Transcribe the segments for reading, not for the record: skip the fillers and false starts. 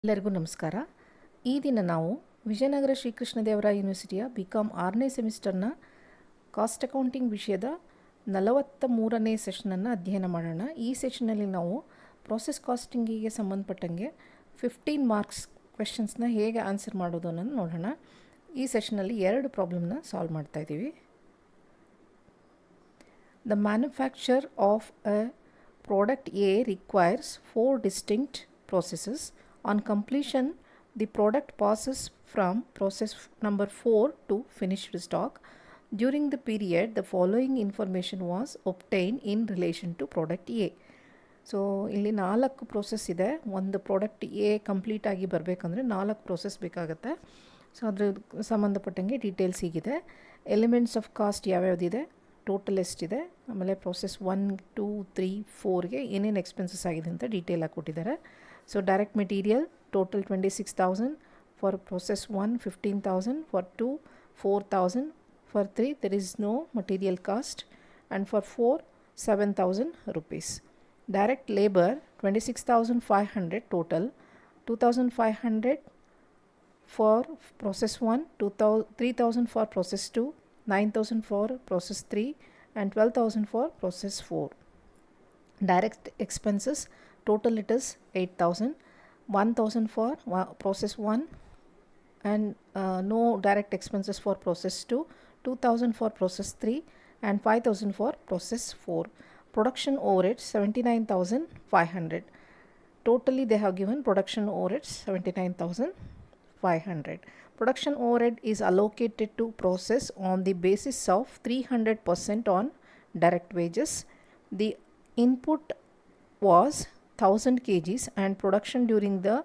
ಎಲ್ಲರಿಗೂ ನಮಸ್ಕಾರ. ಈ ದಿನ ನಾವು ವಿಜಯನಗರ ಶ್ರೀಕೃಷ್ಣದೇವರಾಯ ಯೂನಿವರ್ಸಿಟಿಯ BCom 6ನೇ ಸೆಮಿಸ್ಟರ್ನ ಕಾಸ್ಟ್ ಅಕೌಂಟಿಂಗ್ ವಿಷಯದ 43ನೇ ಸೆಷನನ್ನು ಅಧ್ಯಯನ ಮಾಡೋಣ. ಈ ಸೆಷನಲ್ಲಿ ನಾವು ಪ್ರೋಸೆಸ್ ಕಾಸ್ಟಿಂಗಿಗೆ ಸಂಬಂಧಪಟ್ಟಂಗೆ 15 ಮಾರ್ಕ್ಸ್ ಕ್ವೆಶನ್ಸ್ನ ಹೇಗೆ ಆನ್ಸರ್ ಮಾಡೋದು ಅನ್ನೋದು ನೋಡೋಣ. ಈ ಸೆಷನಲ್ಲಿ 2 ಪ್ರಾಬ್ಲಮ್ನ ಸಾಲ್ವ್ ಮಾಡ್ತಾ ಇದ್ದೀವಿ. The manufacture of a product A requires 4 distinct processes. On completion, the product passes from process number 4 to finished stock. During the period, the following information was obtained in relation to product A. So ಇಲ್ಲಿ 4 process ಇದೆ. ಒಂದು product A complete ಆಗಿ ಬರಬೇಕಂದ್ರೆ 4 process ಬೇಕಾಗುತ್ತೆ. So ಅದ್ರ ಸಂಬಂಧಪಟ್ಟಂಗೆ details ಹೀಗಿದೆ. Elements of cost ಯಾವ್ಯಾವುದಿದೆ, total ಎಷ್ಟಿದೆ, ಆಮೇಲೆ ಪ್ರೋಸೆಸ್ 1, 2, 3, 4ಗೆ ಏನೇನು ಎಕ್ಸ್ಪೆನ್ಸಸ್ ಆಗಿದೆ ಅಂತ ಡೀಟೇಲ್ ಆಗಿ ಕೊಟ್ಟಿದ್ದಾರೆ. So direct material total 26,000, for process 1 15,000, for 2 4,000, for 3 there is no material cost, and for 4 7,000 rupees. Direct labor 26,500 total, 2,500 for process 1, 3,000 for process 2, 9,000 for process 3, and 12,000 for process 4. Direct expenses total it is 8,000, 1,000 for process 1 and no direct expenses for process 2, 2,000 for process 3, and 5,000 for process 4. Production overheads 79,500. Totally they have given production overheads 79,500. Production overhead is allocated to process on the basis of 300% on direct wages. The input was 1000 kgs and production during the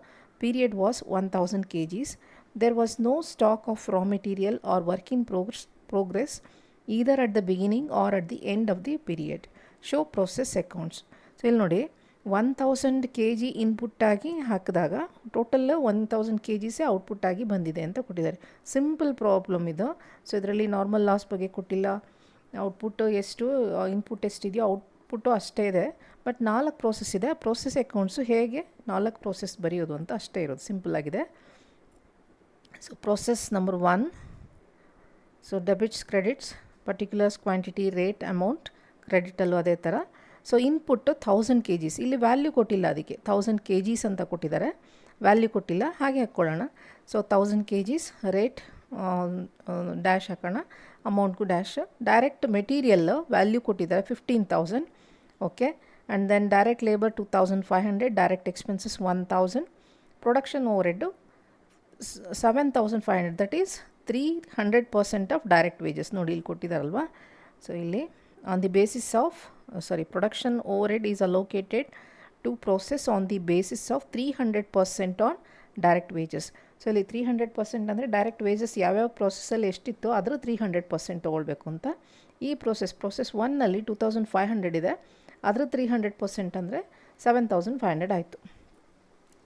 period was 1000 kgs. There was no stock of raw material or work in progress either at the beginning or at the end of the period. Show process accounts. So ಇಲ್ಲಿ ನೋಡಿ 1000 kg input ಆಗಿ ಹಾಕಿದಾಗ total 1000 kgಸೇ output ಆಗಿ ಬಂದಿದೆ ಅಂತ ಕೊಟ್ಟಿದ್ದಾರೆ. Simple problem ಇದು. So ಇದರಲ್ಲಿ ನಾರ್ಮಲ್ ಲಾಸ್ ಬಗ್ಗೆ ಕೊಟ್ಟಿಲ್ಲ, ಔಟ್ಪುಟ್ಟು ಎಷ್ಟು, ಇನ್ಪುಟ್ ಎಷ್ಟಿದೆಯೋ ಔಟ್ಪುಟ್ಟು ಅಷ್ಟೇ ಇದೆ. ಬಟ್ 4 ಪ್ರೋಸೆಸ್ ಇದೆ. ಪ್ರೋಸೆಸ್ ಅಕೌಂಟ್ಸು ಹೇಗೆ 4 ಪ್ರೋಸೆಸ್ ಬರೆಯೋದು ಅಂತ ಅಷ್ಟೇ ಇರೋದು, ಸಿಂಪಲ್ ಆಗಿದೆ. So process number 1, so debits credits, particulars quantity rate amount, ಕ್ರೆಡಿಟಲ್ಲೂ ಅದೇ ಥರ. ಸೊ ಇನ್ಪುಟ್ಟು 1000 kgs, ಇಲ್ಲಿ ವ್ಯಾಲ್ಯೂ ಕೊಟ್ಟಿಲ್ಲ, ಅದಕ್ಕೆ 1000 kgs ಅಂತ ಕೊಟ್ಟಿದ್ದಾರೆ, ವ್ಯಾಲ್ಯೂ ಕೊಟ್ಟಿಲ್ಲ, ಹಾಗೆ ಹಾಕ್ಕೊಳ್ಳೋಣ. ಸೊ 1000 kgs, ರೇಟ್ ಡ್ಯಾಶ್ ಹಾಕೋಣ, ಅಮೌಂಟ್ಗೂ ಡ್ಯಾಶ್. ಡೈರೆಕ್ಟ್ ಮೆಟೀರಿಯಲ್ ವ್ಯಾಲ್ಯೂ ಕೊಟ್ಟಿದ್ದಾರೆ 15,000, okay. And then direct labour 2,500, direct expenses 1,000, production overhead 7,500, that is 300% of direct wages. ನೋಡಿ ಇಲ್ಲಿ ಕೊಟ್ಟಿದ್ದಾರಲ್ವಾ. ಸೊ ಇಲ್ಲಿ on the basis of production overhead is allocated to process on the basis of 300% on direct wages. So ಇಲ್ಲಿ 300% ಅಂದರೆ direct wages ಯಾವ್ಯಾವ ಪ್ರೋಸೆಸ್ಸಲ್ಲಿ ಎಷ್ಟಿತ್ತು ಅದರ 300% ತೊಗೊಳ್ಬೇಕು ಅಂತ. ಈ ಪ್ರೋಸೆಸ್ 1ನಲ್ಲಿ 2,500 ಇದೆ, ಅದರ 300% ಅಂದರೆ 7,500 ಆಯಿತು.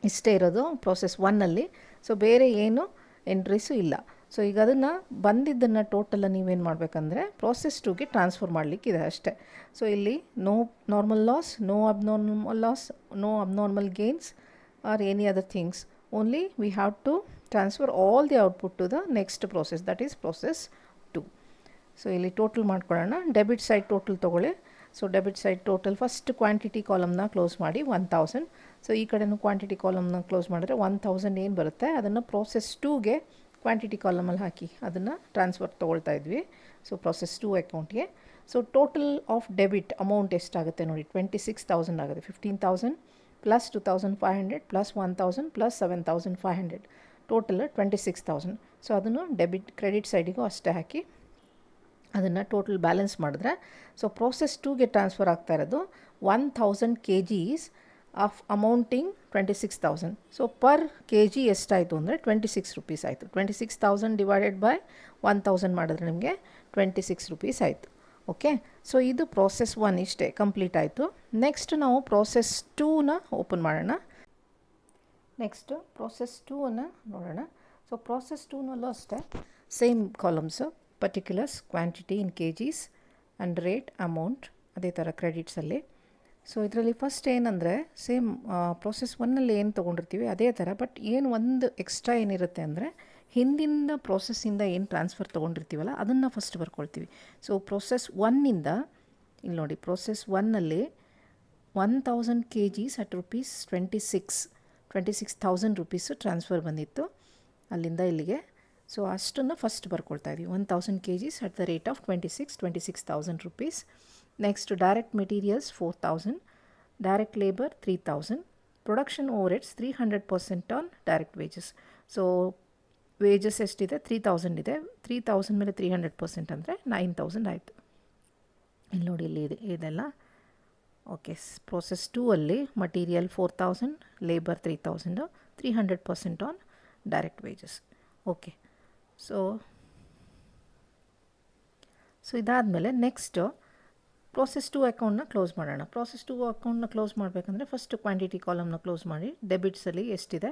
ಇಷ್ಟೇ ಇರೋದು ಪ್ರೋಸೆಸ್ 1ನಲ್ಲಿ. ಸೊ ಬೇರೆ ಏನು ಎಂಟ್ರೀಸು ಇಲ್ಲ. ಸೊ ಈಗ ಅದನ್ನು ಬಂದಿದ್ದನ್ನು ಟೋಟಲ್ ನೀವೇನು ಮಾಡಬೇಕಂದ್ರೆ ಪ್ರೋಸೆಸ್ 2ಗೆ ಟ್ರಾನ್ಸ್ಫರ್ ಮಾಡಲಿಕ್ಕಿದೆ ಅಷ್ಟೇ. ಸೊ ಇಲ್ಲಿ no normal loss, no abnormal loss, no abnormal gains or any other things. Only we have to transfer all the output to the next process, that is process 2. So ಇಲ್ಲಿ total ಮಾಡ್ಕೊಳ್ಳೋಣ. Debit side total ತೊಗೊಳ್ಳಿ. So debit side total first quantity ಕಾಲಮ್ನ close ಮಾಡಿ 1000. So ಈ ಕಡೆನೂ quantity ಕಾಲಮ್ನ close ಮಾಡಿದ್ರೆ 1000 ಏನು ಬರುತ್ತೆ ಅದನ್ನು ಪ್ರೋಸೆಸ್ 2ಗೆ ಕ್ವಾಂಟಿಟಿ ಕಾಲಮಲ್ಲಿ ಹಾಕಿ ಅದನ್ನು ಟ್ರಾನ್ಸ್ಫರ್ ತೊಗೊಳ್ತಾ ಇದ್ವಿ. ಸೊ ಪ್ರೋಸೆಸ್ 2 ಅಕೌಂಟ್ಗೆ. So total of debit amount ಎಷ್ಟಾಗುತ್ತೆ ನೋಡಿ, 26,000 ಆಗುತ್ತೆ. 15,000 plus 2,500 plus 1,000 plus 7,500, total 26,000. So ಅದನ್ನು ಕ್ರೆಡಿಟ್ ಸೈಡಿಗೂ ಅಷ್ಟೇ ಹಾಕಿ ಅದನ್ನು ಟೋಟಲ್ ಬ್ಯಾಲೆನ್ಸ್ ಮಾಡಿದ್ರೆ ಸೊ ಪ್ರೋಸೆಸ್ 2ಗೆ ಟ್ರಾನ್ಸ್ಫರ್ ಆಗ್ತಾ ಇರೋದು 1,000 kgs of amounting 26,000. So per K G ಎಷ್ಟಾಯಿತು ಅಂದರೆ 26 rupees ಆಯಿತು. 26,000 ಡಿವೈಡೆಡ್ ಬೈ 1,000 ಮಾಡಿದ್ರೆ ನಿಮಗೆ 26 rupees ಆಯಿತು. ಓಕೆ. ಸೊ ಇದು ಪ್ರೋಸೆಸ್ 1 ಇಷ್ಟೇ ಕಂಪ್ಲೀಟ್ ಆಯಿತು. ನೆಕ್ಸ್ಟ್ ನಾವು ಪ್ರೋಸೆಸ್ 2ನ ಓಪನ್ ಮಾಡೋಣ. ನೆಕ್ಸ್ಟು ಪ್ರೋಸೆಸ್ 2ಅನ್ನು ನೋಡೋಣ. ಸೊ ಪ್ರೋಸೆಸ್ 2ನಲ್ಲೂ ಅಷ್ಟೇ same columns, particulars quantity in K Gs and rate amount, ಅದೇ ಥರ ಕ್ರೆಡಿಟ್ಸಲ್ಲಿ. ಸೊ ಇದರಲ್ಲಿ ಫಸ್ಟ್ ಏನಂದರೆ ಸೇಮ್ ಪ್ರೋಸೆಸ್ ಒನ್ನಲ್ಲಿ ಏನು ತೊಗೊಂಡಿರ್ತೀವಿ ಅದೇ ಥರ, ಬಟ್ ಏನು ಒಂದು ಎಕ್ಸ್ಟ್ರಾ ಏನಿರುತ್ತೆ ಅಂದರೆ ಹಿಂದಿನ ಪ್ರೋಸೆಸ್ಸಿಂದ ಏನು ಟ್ರಾನ್ಸ್ಫರ್ ತೊಗೊಂಡಿರ್ತೀವಲ್ಲ ಅದನ್ನು ಫಸ್ಟ್ ಬರ್ಕೊಳ್ತೀವಿ. ಸೊ ಪ್ರೋಸೆಸ್ ಒನ್ನಿಂದ ಇಲ್ಲಿ ನೋಡಿ, ಪ್ರೋಸೆಸ್ ಒನ್ನಲ್ಲಿ 1000 kgs at rupees 26,000 rupees transfer ಬಂದಿತ್ತು ಅಲ್ಲಿಂದ ಇಲ್ಲಿಗೆ. ಸೊ ಅಷ್ಟನ್ನು ಫಸ್ಟ್ ಬರ್ಕೊಳ್ತಾ ಇದ್ದೀವಿ, 1000 kgs at the rate of 26,000 rupees. Next direct materials 4,000, direct labour 3,000, production over heads 300% on direct wages. So wages ಎಷ್ಟಿದೆ 3,000 ಇದೆ, 3,000 ಮೇಲೆ 300% ಅಂದರೆ 9,000 ಆಯಿತು. ಇಲ್ಲಿ ನೋಡಿ, ಇಲ್ಲಿ ಇದೆ ಇದೆಲ್ಲ. ಓಕೆ, ಪ್ರೋಸೆಸ್ 2 ಅಲ್ಲಿ material 4,000, labour 3,000, 300% on direct wages. Okay, so ಇದಾದಮೇಲೆ ನೆಕ್ಸ್ಟು ಪ್ರೋಸೆಸ್ 2 ಅಕೌಂಟ್ನ ಕ್ಲೋಸ್ ಮಾಡೋಣ. ಪ್ರೋಸೆಸ್ 2 ಅಕೌಂಟ್ನ ಕ್ಲೋಸ್ ಮಾಡಬೇಕಂದ್ರೆ ಫಸ್ಟ್ ಕ್ವಾಂಟಿಟಿ ಕಾಲಮ್ನ ಕ್ಲೋಸ್ ಮಾಡಿ. ಡೆಬಿಟ್ಸಲ್ಲಿ ಎಷ್ಟಿದೆ,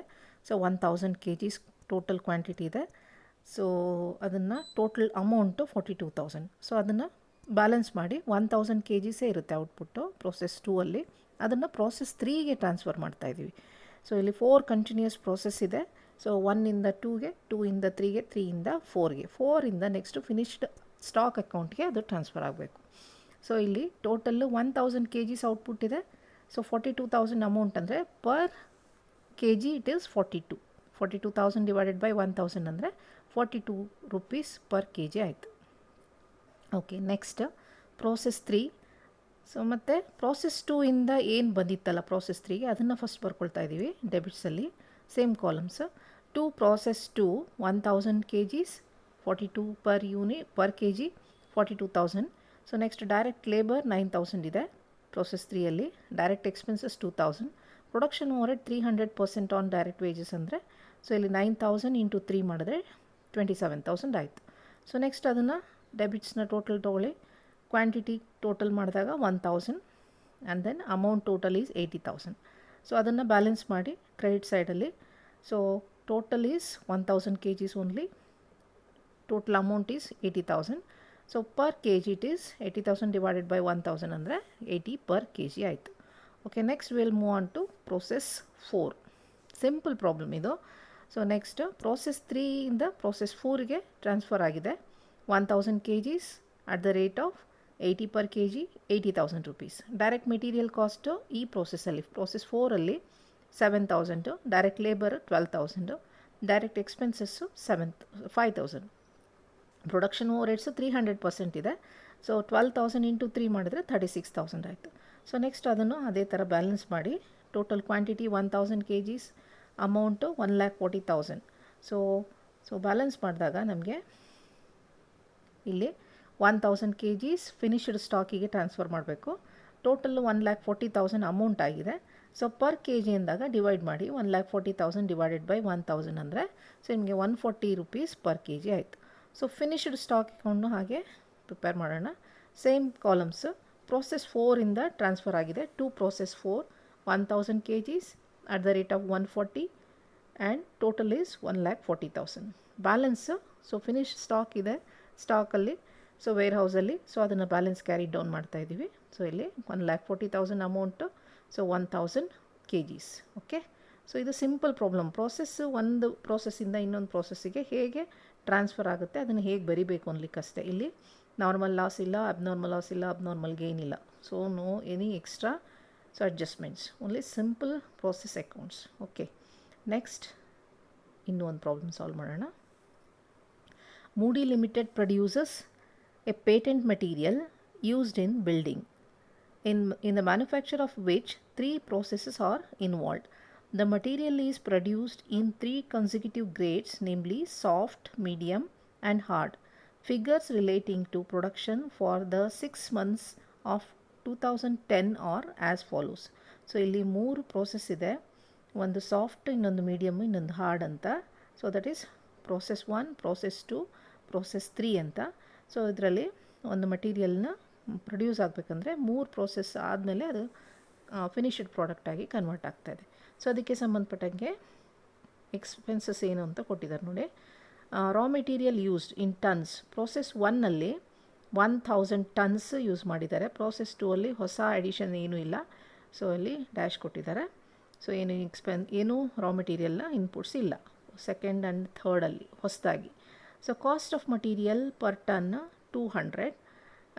ಸೊ 1000 kgs ಟೋಟಲ್ ಕ್ವಾಂಟಿಟಿ ಇದೆ. ಸೊ ಅದನ್ನು ಟೋಟಲ್ ಅಮೌಂಟು 42,000. ಸೊ ಅದನ್ನು ಬ್ಯಾಲೆನ್ಸ್ ಮಾಡಿ 1000 kgsೇ ಇರುತ್ತೆ ಔಟ್ಪುಟ್ಟು ಪ್ರೋಸೆಸ್ 2 ಅಲ್ಲಿ. ಅದನ್ನು ಪ್ರೋಸೆಸ್ 3ಗೆ ಟ್ರಾನ್ಸ್ಫರ್ ಮಾಡ್ತಾಯಿದ್ದೀವಿ. ಸೊ ಇಲ್ಲಿ 4 ಕಂಟಿನ್ಯೂಸ್ ಪ್ರೋಸೆಸ್ ಇದೆ. ಸೊ 1ಇಂದ 2ಗೆ, 2ಇಂದ 3ಗೆ, 3ಇಂದ 4ಗೆ, 4ಇಂದ ನೆಕ್ಸ್ಟು ಫಿನಿಶ್ಡ್ ಸ್ಟಾಕ್ ಅಕೌಂಟ್ಗೆ ಅದು ಟ್ರಾನ್ಸ್ಫರ್ ಆಗಬೇಕು. ಸೊ ಇಲ್ಲಿ ಟೋಟಲ್ಲು 1000 kgs ಔಟ್ಪುಟ್ ಇದೆ. ಸೊ 42,000 ಅಮೌಂಟ್ ಅಂದರೆ per K G it is 42,000 divided by 1000 ಅಂದರೆ 42 ರುಪೀಸ್ ಪರ್ ಕೆ ಜಿ ಆಯಿತು. Okay, next process 3. ಸೊ ಮತ್ತು ಪ್ರೋಸೆಸ್ 2ಇಂದ ಏನು ಬಂದಿತ್ತಲ್ಲ ಪ್ರೋಸೆಸ್ 3ಗೆ ಅದನ್ನು ಫಸ್ಟ್ ಬರ್ಕೊಳ್ತಾ ಇದ್ದೀವಿ ಡೆಬಿಟ್ಸಲ್ಲಿ, same columns. 2 process 2 1000 kgs 42 per K G 42,000. So next direct labour 9,000 ಇದೆ ಪ್ರೋಸೆಸ್ 3ಅಲ್ಲಿ, direct expenses 2,000, production overhead 300% on direct wages ಅಂದರೆ, ಸೊ ಇಲ್ಲಿ 9,000 ಇಂಟು 3 ಮಾಡಿದ್ರೆ 27,000 ಆಯಿತು. ಸೊ ನೆಕ್ಸ್ಟ್ ಅದನ್ನು ಡೆಬಿಟ್ಸ್ನ ಟೋಟಲ್ ತೊಗೊಳ್ಳಿ. ಕ್ವಾಂಟಿಟಿ ಟೋಟಲ್ ಮಾಡಿದಾಗ 1,000 and then amount total is 80,000. So ಅದನ್ನು ಬ್ಯಾಲೆನ್ಸ್ ಮಾಡಿ ಕ್ರೆಡಿಟ್ ಸೈಡಲ್ಲಿ. So total is 1000 kgs only, total amount is 80,000. So per K G it is 80,000 divided by 1000 ಅಂದರೆ 80 ಪರ್ ಕೆ ಜಿ ಆಯಿತು. Okay, next will move on to process 4. Simple problem ಇದು. So next process 3ಇಂದ process 4ಗೆ transfer ಆಗಿದೆ 1000 kgs at the rate of 80 per K G, 80,000 rupees. Direct material cost ಈ ಪ್ರೋಸೆಸ್ಸಲ್ಲಿ process 4ಅಲ್ಲಿ 7,000, direct labour 12,000, direct expenses 5,000. Production overheads 300% ಇದೆ. So 12,000 into 3 ಮಾಡಿದ್ರೆ 36,000 ಆಯಿತು. ಸೊ ನೆಕ್ಸ್ಟ್ ಅದನ್ನು ಅದೇ ಥರ ಬ್ಯಾಲೆನ್ಸ್ ಮಾಡಿ total quantity 1000 kgs, amount 1,40,000. So balance ಮಾಡಿದಾಗ ನಮಗೆ ಇಲ್ಲಿ 1000 kgs ಫಿನಿಶ್ಡ್ ಸ್ಟಾಕಿಗೆ ಟ್ರಾನ್ಸ್ಫರ್ ಮಾಡಬೇಕು. ಟೋಟಲ್ಲು 1,40,000 ಅಮೌಂಟ್ ಆಗಿದೆ. ಸೊ ಪರ್ ಕೆ ಜಿ ಅಂದಾಗ ಡಿವೈಡ್ ಮಾಡಿ 1,40,000 ಡಿವೈಡೆಡ್ ಬೈ 1000 ಅಂದರೆ ಸೊ ನಿಮಗೆ 140 ರುಪೀಸ್ ಪರ್ ಕೆ ಜಿ ಆಯಿತು. ಸೊ ಫಿನಿಶ್ಡ್ ಸ್ಟಾಕ್ ಅಕೌಂಟ್ನು ಹಾಗೆ ಪ್ರಿಪೇರ್ ಮಾಡೋಣ. ಸೇಮ್ ಕಾಲಮ್ಸು ಪ್ರೋಸೆಸ್ 4ಇಂದ ಟ್ರಾನ್ಸ್ಫರ್ ಆಗಿದೆ to process 4 1000 kgs at the rate of 140 and total is 1,40,000. Balance so finish stock ಇದೆ ಸ್ಟಾಕಲ್ಲಿ, ಸೊ ವೇರ್ ಹೌಸಲ್ಲಿ. ಸೊ ಅದನ್ನು ಬ್ಯಾಲೆನ್ಸ್ ಕ್ಯಾರಿ ಡೌನ್ ಮಾಡ್ತಾ ಇದ್ದೀವಿ. ಸೊ ಇಲ್ಲಿ 1,40,000 amount, so 1000 kgs. Okay, so ಇದು simple problem. ಒಂದು ಪ್ರೋಸೆಸ್ಸಿಂದ ಇನ್ನೊಂದು ಪ್ರೋಸೆಸ್ಸಿಗೆ ಹೇಗೆ ಟ್ರಾನ್ಸ್ಫರ್ ಆಗುತ್ತೆ ಅದನ್ನು ಹೇಗೆ ಬರಿಬೇಕು ಅನ್ಲಿಕ್ಕಷ್ಟೇ. ಇಲ್ಲಿ ನಾರ್ಮಲ್ ಲಾಸ್ ಇಲ್ಲ, ಅಬ್ನಾರ್ಮಲ್ ಲಾಸ್ ಇಲ್ಲ, ಅಬ್ನಾರ್ಮಲ್ ಗೇನ್ ಇಲ್ಲ. So no any extra so adjustments, only simple process accounts. Okay, next ಇನ್ನೂ ಒಂದು ಪ್ರಾಬ್ಲಮ್ ಸಾಲ್ವ್ ಮಾಡೋಣ. Moody Limited produces a patent material used in building, in the manufacture of which 3 processes are involved. The material is produced in 3 consecutive grades, namely soft, medium and hard. Figures relating to production for the 6 months of 2010 are as follows. So ಇಲ್ಲಿ 3 process ಇದೆ, ಒಂದು soft, ಇನ್ನೊಂದು medium, ಇನ್ನೊಂದು hard ಅಂತ. So that is process 1, process 2, process 3 ಅಂತ. So ಇದರಲ್ಲಿ ಒಂದು ಮಟೀರಿಯಲ್ನ produce ಆಗಬೇಕಂದ್ರೆ 3 ಪ್ರೋಸೆಸ್ ಆದಮೇಲೆ ಅದು ಫಿನಿಶ್ಡ್ ಪ್ರಾಡಕ್ಟಾಗಿ ಕನ್ವರ್ಟ್ ಆಗ್ತಾಯಿದೆ. ಸೊ ಅದಕ್ಕೆ ಸಂಬಂಧಪಟ್ಟಂಗೆ ಎಕ್ಸ್ಪೆನ್ಸಸ್ ಏನು ಅಂತ ಕೊಟ್ಟಿದ್ದಾರೆ ನೋಡಿ. Raw material used in tons. Process 1ನಲ್ಲಿ 1000 ಟನ್ಸ್ ಯೂಸ್ ಮಾಡಿದ್ದಾರೆ. ಪ್ರೋಸೆಸ್ 2ಅಲ್ಲಿ ಹೊಸ ಅಡಿಷನ್ ಏನೂ ಇಲ್ಲ. ಸೊ ಇಲ್ಲಿ ಡ್ಯಾಶ್ ಕೊಟ್ಟಿದ್ದಾರೆ. ಸೊ ಏನು ರಾ ಮೆಟೀರಿಯಲ್ನ ಇನ್ಪುಟ್ಸ್ ಇಲ್ಲ ಸೆಕೆಂಡ್ ಆ್ಯಂಡ್ ಥರ್ಡಲ್ಲಿ ಹೊಸದಾಗಿ. So cost of material per ton 200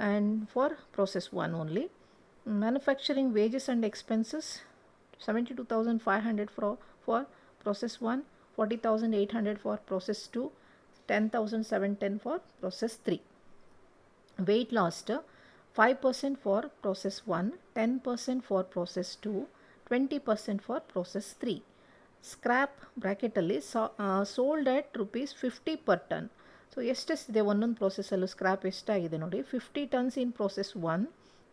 and for process 1 only. Manufacturing wages and expenses 72,500 for process 1, 40,800 for process 2, 10,710 for process 3. Weight lost 5% for process 1, 10% for process 2, 20% for process 3. Scrap bracket ಅಲ್ಲಿ sold at rupees 50 per ton. So ಎಷ್ಟೆಷ್ಟಿದೆ ಒಂದೊಂದು ಪ್ರೋಸೆಸ್ಸಲ್ಲೂ scrap ಎಷ್ಟಾಗಿದೆ ನೋಡಿ. 50 tons in process 1,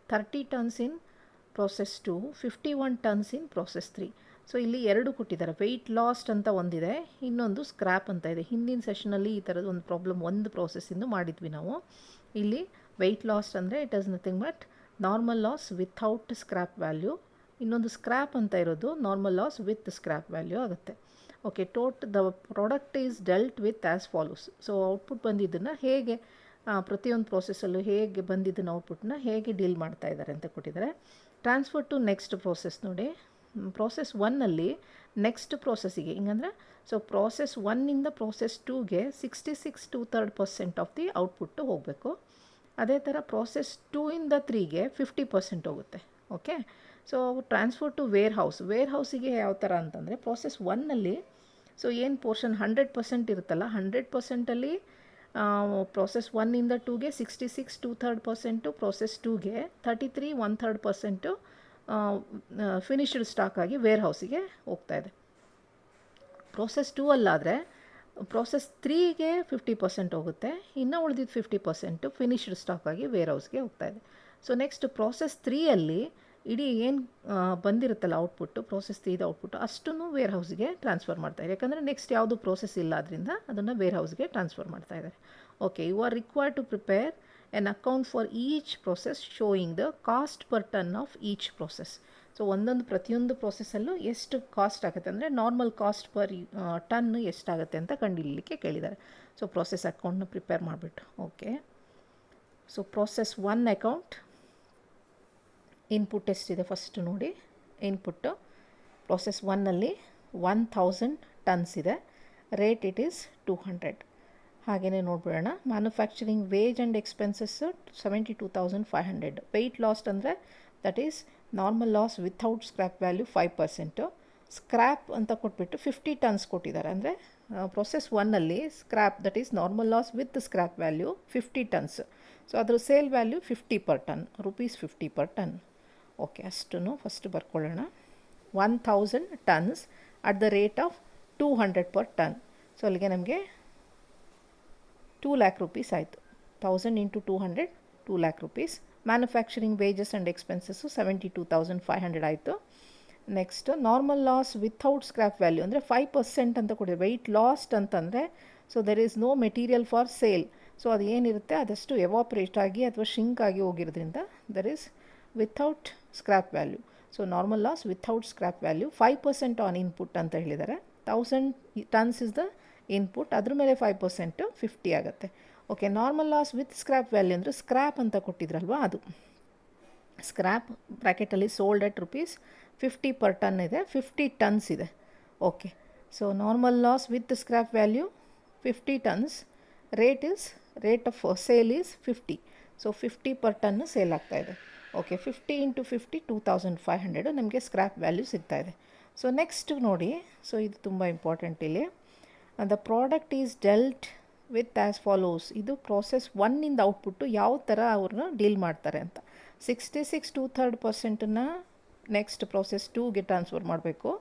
30 tons in process 2, 51 tons in process 3. So ಇಲ್ಲಿ ಎರಡು ಕೊಟ್ಟಿದ್ದಾರೆ. Weight last ಅಂತ ಒಂದಿದೆ, ಇನ್ನೊಂದು ಸ್ಕ್ರ್ಯಾಪ್ ಅಂತ ಇದೆ. ಹಿಂದಿನ ಸೆಷನಲ್ಲಿ ಈ ಥರದ್ದು ಒಂದು ಪ್ರಾಬ್ಲಮ್ ಒಂದು ಪ್ರೋಸೆಸ್ಸಿಂದು ಮಾಡಿದ್ವಿ ನಾವು. ಇಲ್ಲಿ ವೆಯ್ಟ್ ಲಾಸ್ಟ್ ಅಂದರೆ it is nothing but normal loss without scrap value. ಇನ್ನೊಂದು ಸ್ಕ್ರ್ಯಾಪ್ ಅಂತ ಇರೋದು normal loss with scrap value ಆಗುತ್ತೆ. Okay, the product is dealt with as follows. So output ಬಂದಿದ್ದನ್ನು ಹೇಗೆ ಪ್ರತಿಯೊಂದು ಪ್ರೋಸೆಸ್ಸಲ್ಲೂ ಹೇಗೆ ಬಂದಿದ್ದನ್ನು ಔಟ್ಪುಟ್ನ ಹೇಗೆ ಡೀಲ್ ಮಾಡ್ತಾ ಇದ್ದಾರೆ ಅಂತ ಕೊಟ್ಟಿದ್ದಾರೆ. ಟ್ರಾನ್ಸ್ಫರ್ ಟು ನೆಕ್ಸ್ಟ್ ಪ್ರೋಸೆಸ್ ನೋಡಿ. ಪ್ರೋಸೆಸ್ 1ಅಲ್ಲಿ ನೆಕ್ಸ್ಟ್ ಪ್ರೋಸೆಸ್ಸಿಗೆ ಹಿಂಗಂದರೆ ಸೊ ಪ್ರೋಸೆಸ್ 1ಇಂದ ಪ್ರೋಸೆಸ್ 2ಗೆ 66 2/3% ಆಫ್ ದಿ ಔಟ್ಪುಟ್ಟು ಹೋಗಬೇಕು. ಅದೇ ಥರ ಪ್ರೋಸೆಸ್ 2ಇಂದ 3ಗೆ 50% ಹೋಗುತ್ತೆ. ಓಕೆ, ಸೊ ಟ್ರಾನ್ಸ್ಫರ್ ಟು ವೇರ್ ಹೌಸಿಗೆ ಯಾವ ಥರ ಅಂತಂದರೆ ಪ್ರೋಸೆಸ್ 1ಅಲ್ಲಿ ಸೊ ಏನು ಪೋರ್ಷನ್ 100% ಇರುತ್ತಲ್ಲ, 100%ಅಲ್ಲಿ ಪ್ರೋಸೆಸ್ 1ಇಂದ 2ಗೆ 66 2/3%, ಪ್ರೋಸೆಸ್ 2ಗೆ 33 1/3% ಫಿನಿಶ್ಡ್ ಸ್ಟಾಕ್ ಆಗಿ ವೇರ್ ಹೌಸಿಗೆ ಹೋಗ್ತಾಯಿದೆ. ಪ್ರೋಸೆಸ್ 2 ಅಲ್ಲಾದರೆ ಪ್ರೋಸೆಸ್ 3ಗೆ 50% ಹೋಗುತ್ತೆ, ಇನ್ನೂ ಉಳಿದಿದ್ದು 50% ಫಿನಿಶ್ಡ್ ಸ್ಟಾಕ್ ಆಗಿ ವೇರ್ ಹೌಸ್ಗೆ ಹೋಗ್ತಾಯಿದೆ. ಸೊ ನೆಕ್ಸ್ಟ್ ಪ್ರೋಸೆಸ್ 3ಅಲ್ಲಿ ಇಡೀ ಏನು ಬಂದಿರುತ್ತಲ್ಲ ಔಟ್ಪುಟ್ಟು, ಪ್ರೋಸೆಸ್ 3ದ ಔಟ್ಪುಟ್ಟು ಅಷ್ಟನ್ನು ವೇರ್ ಹೌಸ್ಗೆ ಟ್ರಾನ್ಸ್ಫರ್ ಮಾಡ್ತಾಯಿದೆ. ಯಾಕಂದರೆ ನೆಕ್ಸ್ಟ್ ಯಾವುದು ಪ್ರೋಸೆಸ್ ಇಲ್ಲ ಅದರಿಂದ ಅದನ್ನು ವೇರ್ ಹೌಸ್ಗೆ ಟ್ರಾನ್ಸ್ಫರ್ ಮಾಡ್ತಾಯಿದ್ದಾರೆ. Okay, you are required to prepare an account for each process showing the cost per ton of each process. So ಪ್ರತಿಯೊಂದು ಪ್ರೋಸೆಸ್ಸಲ್ಲೂ ಎಷ್ಟು ಕಾಸ್ಟ್ ಆಗುತ್ತೆ ಅಂದರೆ ನಾರ್ಮಲ್ ಕಾಸ್ಟ್ ಪರ್ ಟನ್ ಎಷ್ಟಾಗುತ್ತೆ ಅಂತ ಕಂಡುಹಿಡಲಿಕ್ಕೆ ಕೇಳಿದ್ದಾರೆ. ಸೊ ಪ್ರೋಸೆಸ್ ಅಕೌಂಟ್ನ ಪ್ರಿಪೇರ್ ಮಾಡಿಬಿಟ್ಟು. Okay, so process 1 account input ಎಷ್ಟಿದೆ ಫಸ್ಟ್ ನೋಡಿ. ಇನ್ಪುಟ್ಟು ಪ್ರೋಸೆಸ್ 1ಅಲ್ಲಿ 1000 ಟನ್ಸ್ ಇದೆ, ರೇಟ್ ಇಟ್ ಈಸ್ 200. ಹಾಗೆಯೇ ನೋಡ್ಬಿಡೋಣ. Manufacturing wage and expenses 72,500. Weight lost ಅಂದರೆ that is normal loss without scrap value 5%. Scrap ಅಂತ ಕೊಟ್ಬಿಟ್ಟು 50 ಟನ್ಸ್ ಕೊಟ್ಟಿದ್ದಾರೆ. ಅಂದರೆ ಪ್ರೋಸೆಸ್ 1ಅಲ್ಲಿ scrap that is normal loss with scrap value 50 tons. So ಅದ್ರ sale value 50 per ton, rupees 50 per ton. Okay, ಅಷ್ಟನ್ನು first ಬರ್ಕೊಳ್ಳೋಣ. 1000 tons at the rate of 200 per ton. So ಅಲ್ಲಿಗೆ ನಮಗೆ 2 lakh rupees ಆಯಿತು. 1000 into 200 2 lakh rupees. Manufacturing wages and expenses 72,500 ಆಯಿತು. Next normal loss without scrap value ಅಂದರೆ 5% ಅಂತ ಕೊಡಿದೆ. Weight lost ಅಂತಂದರೆ so there is no material for sale. So ಅದು ಏನಿರುತ್ತೆ ಅದಷ್ಟು ಎವಾಪ್ರೇಟ್ ಆಗಿ ಅಥವಾ ಶಿಂಕ್ ಆಗಿ ಹೋಗಿರೋದ್ರಿಂದ there is without scrap value. So normal loss without scrap value 5% on input ಅಂತ ಹೇಳಿದ್ದಾರೆ. 1000 ಟನ್ಸ್ ಇಸ್ ದ ಇನ್ಪುಟ್, ಅದ್ರ ಮೇಲೆ 5% 50 ಆಗುತ್ತೆ. Okay, normal loss with scrap value ಅಂದರೆ ಸ್ಕ್ರ್ಯಾಪ್ ಅಂತ ಕೊಟ್ಟಿದ್ರಲ್ವ ಅದು. ಸ್ಕ್ರ್ಯಾಪ್ ಬ್ರ್ಯಾಕೆಟಲ್ಲಿ sold at rupees 50 per ton ಇದೆ, 50 ಟನ್ಸ್ ಇದೆ. Okay, so normal loss with scrap value 50 tons, rate of sale is 50. So 50 per ton sale ಆಗ್ತಾಯಿದೆ. ಓಕೆ, 50 into 50 2500 ನಮಗೆ scrap value ಸಿಗ್ತಾಯಿದೆ. ಸೊ ನೆಕ್ಸ್ಟ್ ನೋಡಿ, ಸೊ ಇದು ತುಂಬ ಇಂಪಾರ್ಟೆಂಟ್ ಇಲ್ಲಿ. The product is dealt with as follows. ಇದು process 1ಇಂದ output ಯಾವ ಥರ ಅವ್ರನ್ನ ಡೀಲ್ ಮಾಡ್ತಾರೆ ಅಂತ. 66 2/3% ನೆಕ್ಸ್ಟ್ ಪ್ರೋಸೆಸ್ 2ಗೆ ಟ್ರಾನ್ಸ್ಫರ್ ಮಾಡಬೇಕು.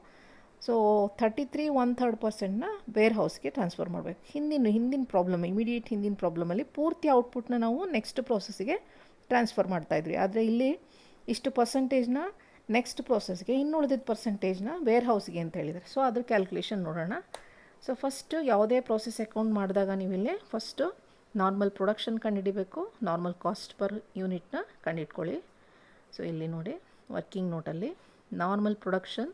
ಸೊ 33 1/3% ವೇರ್ ಹೌಸ್ಗೆ ಟ್ರಾನ್ಸ್ಫರ್ ಮಾಡಬೇಕು. ಹಿಂದಿನ ಪ್ರಾಬ್ಲಮ್, ಇಮಿಡಿಯೇಟ್ ಹಿಂದಿನ ಪ್ರಾಬ್ಲಮಲ್ಲಿ ಪೂರ್ತಿ ಔಟ್ಪುಟ್ನ ನಾವು ನೆಕ್ಸ್ಟ್ ಪ್ರೋಸೆಸ್ಗೆ ಟ್ರಾನ್ಸ್ಫರ್ ಮಾಡ್ತಾಯಿದ್ವಿ. ಆದರೆ ಇಲ್ಲಿ ಇಷ್ಟು ಪರ್ಸೆಂಟೇಜ್ನ ನೆಕ್ಸ್ಟ್ ಪ್ರೋಸೆಸ್ಗೆ, ಇನ್ನುಳಿದಿದ್ದ ಪರ್ಸೆಂಟೇಜ್ನ ವೇರ್ ಹೌಸ್ಗೆ ಅಂತ ಹೇಳಿದ್ದಾರೆ. ಸೊ ಅದ್ರ ಕ್ಯಾಲ್ಕುಲೇಷನ್ ನೋಡೋಣ. ಸೊ ಫಸ್ಟು ಯಾವುದೇ ಪ್ರೋಸೆಸ್ ಅಕೌಂಟ್ ಮಾಡಿದಾಗ ನೀವಿಲ್ಲಿ ಫಸ್ಟು ನಾರ್ಮಲ್ ಪ್ರೊಡಕ್ಷನ್ ಕಂಡುಹಿಡಿಬೇಕು, ನಾರ್ಮಲ್ ಕಾಸ್ಟ್ ಪರ್ ಯೂನಿಟ್ನ ಕಂಡುಹಿಡ್ಕೊಳ್ಳಿ. ಸೊ ಇಲ್ಲಿ ನೋಡಿ ವರ್ಕಿಂಗ್ ನೋಟಲ್ಲಿ normal production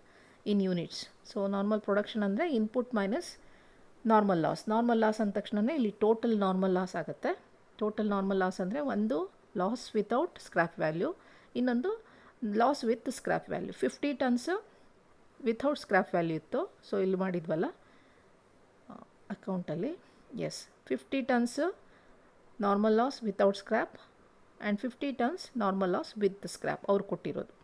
in units. So normal production ಅಂದರೆ input minus normal loss. Normal loss ಅಂದ ತಕ್ಷಣವೇ ಇಲ್ಲಿ ಟೋಟಲ್ ನಾರ್ಮಲ್ ಲಾಸ್ ಆಗುತ್ತೆ. ಟೋಟಲ್ ನಾರ್ಮಲ್ ಲಾಸ್ ಅಂದರೆ ಒಂದು ಲಾಸ್ ವಿತೌಟ್ ಸ್ಕ್ರ್ಯಾಪ್ ವ್ಯಾಲ್ಯೂ, ಇನ್ನೊಂದು loss with scrap value 50 tons without scrap value ಇತ್ತು. So ಇಲ್ಲಿ ಮಾಡಿದ್ವಲ್ಲ ಅಕೌಂಟಲ್ಲಿ, S 50 tons normal loss without scrap and 50 tons normal loss with scrap ಅವ್ರು ಕೊಟ್ಟಿರೋದು.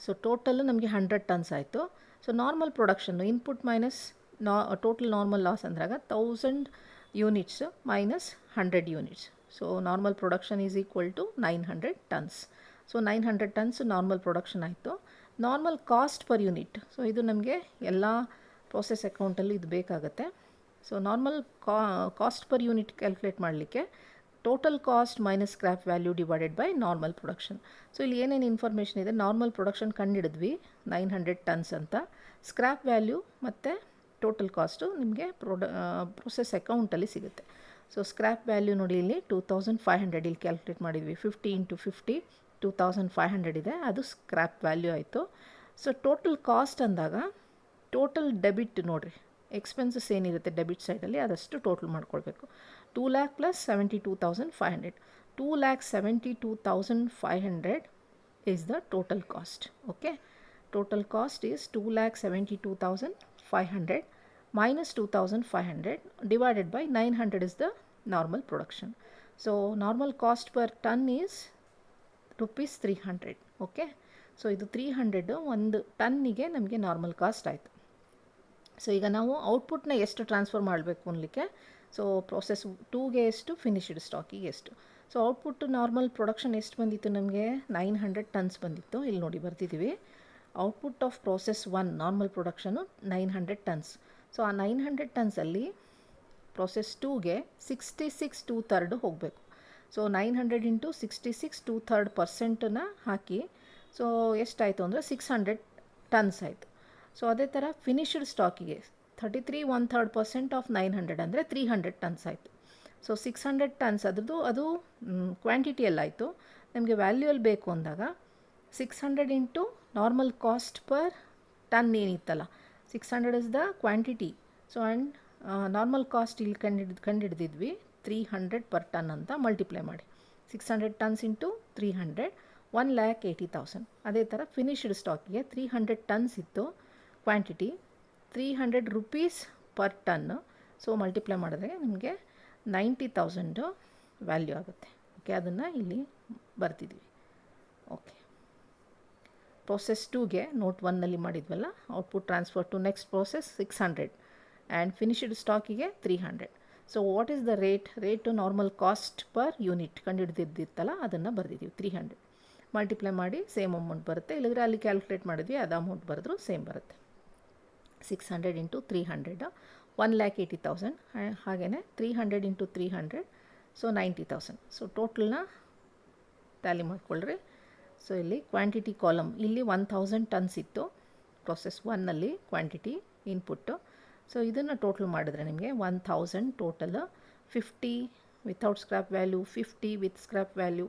ಸೊ ಟೋಟಲ್ ನಮಗೆ 100 ಟನ್ಸ್ ಆಯಿತು. So normal production input minus total normal loss ಅಂದಾಗ 1000 units minus 100 units. So normal production is equal to 900 tons. So 900 tons normal production ಆಯಿತು. Normal cost per unit, so ಇದು ನಮಗೆ ಎಲ್ಲ process ಅಕೌಂಟಲ್ಲಿ ಇದು ಬೇಕಾಗುತ್ತೆ. So normal cost per unit calculate ಮಾಡಲಿಕ್ಕೆ total cost minus scrap value divided by normal production. So ಇಲ್ಲಿ ಏನೇನು ಇನ್ಫಾರ್ಮೇಷನ್ ಇದೆ, ನಾರ್ಮಲ್ ಪ್ರೊಡಕ್ಷನ್ ಕಂಡಿಡಿದ್ವಿ 900 ಟನ್ಸ್ ಅಂತ, ಸ್ಕ್ರ್ಯಾಪ್ ವ್ಯಾಲ್ಯೂ ಮತ್ತು ಟೋಟಲ್ ಕಾಸ್ಟು ನಿಮಗೆ ಪ್ರೊಸೆಸ್ ಅಕೌಂಟಲ್ಲಿ ಸಿಗುತ್ತೆ. ಸೊ ಸ್ಕ್ರ್ಯಾಪ್ ವ್ಯಾಲ್ಯೂ ನೋಡಿ ಇಲ್ಲಿ 2500 ಇಲ್ಲಿ ಕ್ಯಾಲ್ಕುಲೇಟ್ ಮಾಡಿದ್ವಿ. 50 ಇಂಟು 50 2500 ಇದೆ, ಅದು ಸ್ಕ್ರ್ಯಾಪ್ ವ್ಯಾಲ್ಯೂ ಆಯಿತು. ಸೊ ಟೋಟಲ್ ಕಾಸ್ಟ್ ಅಂದಾಗ ಟೋಟಲ್ ಡೆಬಿಟ್ ನೋಡಿರಿ, ಎಕ್ಸ್ಪೆನ್ಸಸ್ ಏನಿರುತ್ತೆ ಡೆಬಿಟ್ ಸೈಡಲ್ಲಿ ಅದಷ್ಟು ಟೋಟಲ್ ಮಾಡ್ಕೊಳ್ಬೇಕು. 2 lakh plus 72,500. 2,72,500 is the total cost. Okay, total cost is 2,72,500 minus 2,500 divided by 900 is the normal production. So normal cost per ton is rupees 300. Okay, so ಇದು 300 ಒಂದು ಟನ್ನಿಗೆ ನಮಗೆ normal cost ಆಯಿತು. So ಈಗ ನಾವು ಔಟ್ಪುಟ್ನ ಎಷ್ಟು ಟ್ರಾನ್ಸ್ಫರ್ ಮಾಡಬೇಕು ಅನ್ನಲಿಕ್ಕೆ, so process 2ಗೆ ಎಷ್ಟು, finished ಸ್ಟಾಕಿಗೆ ಎಷ್ಟು. ಸೊ ಔಟ್ಪುಟ್ ನಾರ್ಮಲ್ ಪ್ರೊಡಕ್ಷನ್ ಎಷ್ಟು ಬಂದಿತ್ತು ನಮಗೆ, 900 ಟನ್ಸ್ ಬಂದಿತ್ತು. ಇಲ್ಲಿ ನೋಡಿ ಬರ್ತಿದ್ದೀವಿ, output of process 1 normal production 900 tons. So ಆ 900 ಟನ್ಸಲ್ಲಿ ಪ್ರೋಸೆಸ್ 2ಗೆ 66 2/3 ಹೋಗಬೇಕು. ಸೊ 900 ಇಂಟು 66 2/3% ಹಾಕಿ, ಸೊ ಎಷ್ಟಾಯಿತು ಅಂದರೆ 600 ಟನ್ಸ್ ಆಯಿತು. ಸೊ ಅದೇ ಥರ ಫಿನಿಶ್ಡ್ ಸ್ಟಾಕಿಗೆ 33 1/3% ಆಫ್ 900 ಅಂದರೆ 300 ಟನ್ಸ್ ಆಯಿತು. ಸೊ 600 ಟನ್ಸ್ ಅದ್ರದ್ದು ಅದು ಕ್ವಾಂಟಿಟಿಯಲ್ಲಾಯಿತು. ನಮಗೆ ವ್ಯಾಲ್ಯೂಯಲ್ಲಿ ಬೇಕು ಅಂದಾಗ 600 into normal cost per ton ಏನಿತ್ತಲ್ಲ, 600 is the quantity. So and normal cost ಇಲ್ಲಿ ಕಂಡಿಡಿದ್ವಿ 300 ಪರ್ ಟನ್ ಅಂತ ಮಲ್ಟಿಪ್ಲೈ ಮಾಡಿ. 600 ಟನ್ಸ್ ಇಂಟು 300 1,80,000. ಅದೇ ಥರ ಫಿನಿಶ್ಡ್ ಸ್ಟಾಕಿಗೆ 300 ಟನ್ಸ್ ಇತ್ತು quantity, 300 rupees per ton. So multiply ಮಾಡಿದ್ರೆ ನಿಮಗೆ 90,000 ವ್ಯಾಲ್ಯೂ ಆಗುತ್ತೆ. ಓಕೆ, ಅದನ್ನು ಇಲ್ಲಿ ಬರ್ತಿದ್ವಿ. ಓಕೆ, ಪ್ರೋಸೆಸ್ 2ಗೆ ನೋಟ್ 1ನಲ್ಲಿ ಮಾಡಿದ್ವಲ್ಲ, output transfer to next process 600 and finished ಸ್ಟಾಕಿಗೆ 300. So what is the rate normal cost per unit ಕಂಡುಹಿಡಿದಿತ್ತಲ್ಲ ಅದನ್ನು ಬರೆದಿದ್ದೀವಿ 300. ಮಲ್ಟಿಪ್ಲೈ ಮಾಡಿ ಸೇಮ್ ಅಮೌಂಟ್ ಬರುತ್ತೆ, ಇಲ್ಲದ್ರೆ ಅಲ್ಲಿ ಕ್ಯಾಲ್ಕುಲೇಟ್ ಮಾಡಿದ್ವಿ ಅದು ಅಮೌಂಟ್ ಬರೆದ್ರು ಸೇಮ್ ಬರುತ್ತೆ. 600 ಇಂಟು 300 1,80,000, ಹಾಗೆಯೇ 300 ಇಂಟು 300 ಸೊ 90,000. ಸೊ ಟೋಟಲ್ನ ಟ್ಯಾಲಿ ಮಾಡ್ಕೊಳ್ರಿ. ಸೊ ಇಲ್ಲಿ ಕ್ವಾಂಟಿಟಿ ಕಾಲಮ್ ಇಲ್ಲಿ 1000 ಟನ್ಸ್ ಇತ್ತು ಪ್ರೋಸೆಸ್ 1ನಲ್ಲಿ ಕ್ವಾಂಟಿಟಿ ಇನ್ಪುಟ್ಟು. ಸೊ ಇದನ್ನು ಟೋಟಲ್ ಮಾಡಿದ್ರೆ ನಿಮಗೆ 1000 total, 50 without scrap value, 50 with scrap value